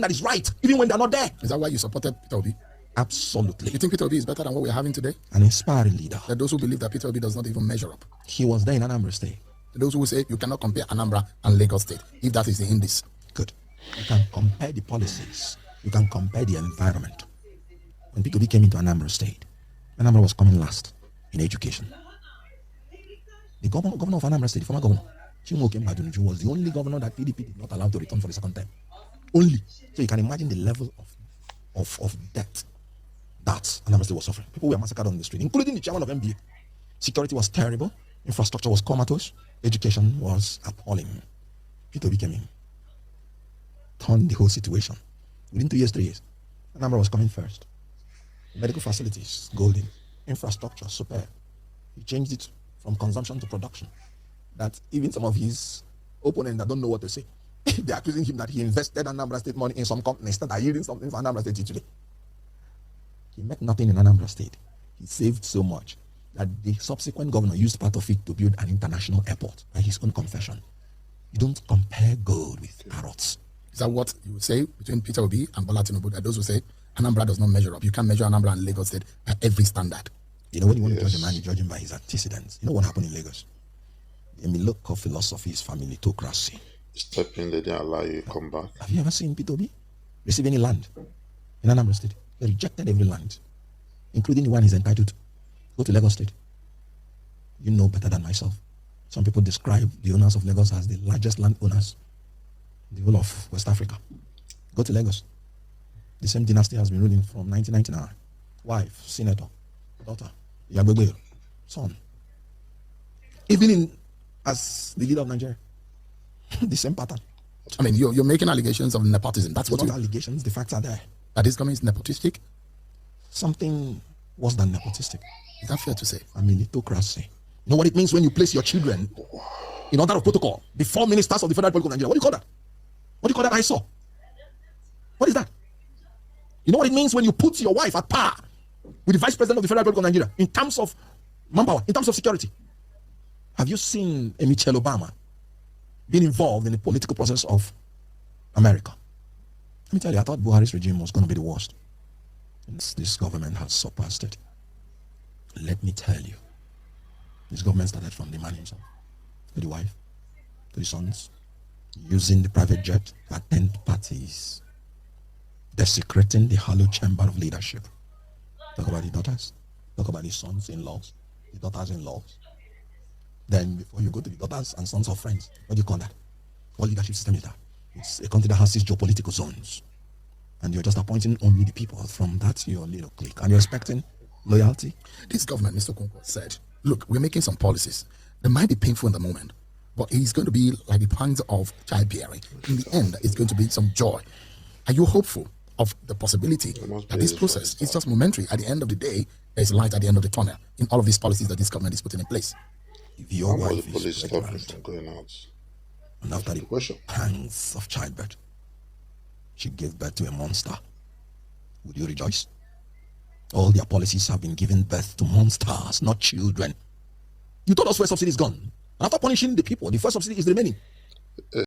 that is right, even when they're not there. Is that why you supported Peter Obi? Absolutely. You think Peter Obi is better than what we're having today? An inspiring leader. There are those who believe that Peter Obi does not even measure up. He was there in Anambra State. Those who say you cannot compare Anambra and Lagos State, if that is the indice. Good. You can compare the policies. You can compare the environment. When Peter Obi came into Anambra State, Anambra was coming last in education. The governor of Anambra State, the former governor, Chimoke Mbadunuju, was the only governor that PDP did not allow to return for the second time. Only. So you can imagine the level of debt that Anambra State was suffering. People were massacred on the street, including the chairman of MBA. Security was terrible. Infrastructure was comatose. Education was appalling. Peter Obi came in, turned the whole situation. Within 2 years, 3 years, Anambra was coming first. Medical facilities, golden. Infrastructure, superb. He changed it from consumption to production. That even some of his opponents that don't know what to say, they're accusing him that he invested Anambra State money in some companies that are yielding something for Anambra State today. He met nothing in Anambra State. He saved so much that the subsequent governor used part of it to build an international airport by his own confession. You don't compare gold with carrots. Is that what you would say between Peter Obi and Bola Tinubu? That those who say Anambra does not measure up. You can't measure Anambra and Lagos State by every standard. You know, when you want to judge a man, you judge him by his antecedents. You know what happened in Lagos? The Miloko philosophy is familitocracy. Step in, they didn't allow you to come back. Have you ever seen Peter Obi receive any land in Anambra State? They rejected every land, including the one he's entitled to. Go to Lagos State. You know better than myself. Some people describe the owners of Lagos as the largest land owners in the whole of West Africa. Go to Lagos. The same dynasty has been ruling from 1999. Wife, senator, daughter, Yagbegbe, son. Even as the leader of Nigeria, the same pattern. I mean, you're making allegations of nepotism. That's what not allegations. The facts are there. That this government is nepotistic. Something worse than nepotistic. Is that fair to say? Familitocracy. You know what it means when you place your children in order of protocol before ministers of the Federal Republic of Nigeria? What do you call that? What do you call that? I saw. What is that? You know what it means when you put your wife at par with the Vice President of the Federal Republic of Nigeria in terms of manpower, in terms of security? Have you seen Michelle Obama being involved in the political process of America? Let me tell you, I thought Buhari's regime was going to be the worst. This government has surpassed it. Let me tell you, this government started from the man himself, to the wife, to the sons, using the private jet to attend parties, desecrating the hollow chamber of leadership. Talk about the daughters, talk about the sons-in-laws, the daughters-in-laws. Then before you go to the daughters and sons of friends, what do you call that? What leadership system is that? It's a country that has 6 geopolitical zones. And you're just appointing only the people from that your little clique. And you're expecting loyalty? This government, Mr. Okonkwo, said, look, we're making some policies. They might be painful in the moment, but it's going to be like the pangs of childbearing. In the end, it's going to be some joy. Are you hopeful of the possibility that this process is just momentary? At the end of the day, there's light at the end of the tunnel in all of these policies that this government is putting in place. If your How wife the police is stop pregnant, you from going out? and after the Question. pangs of childbirth, she gave birth to a monster, would you rejoice? All their policies have been giving birth to monsters, not children. You told us first subsidy is gone. And after punishing the people, the first subsidy is remaining.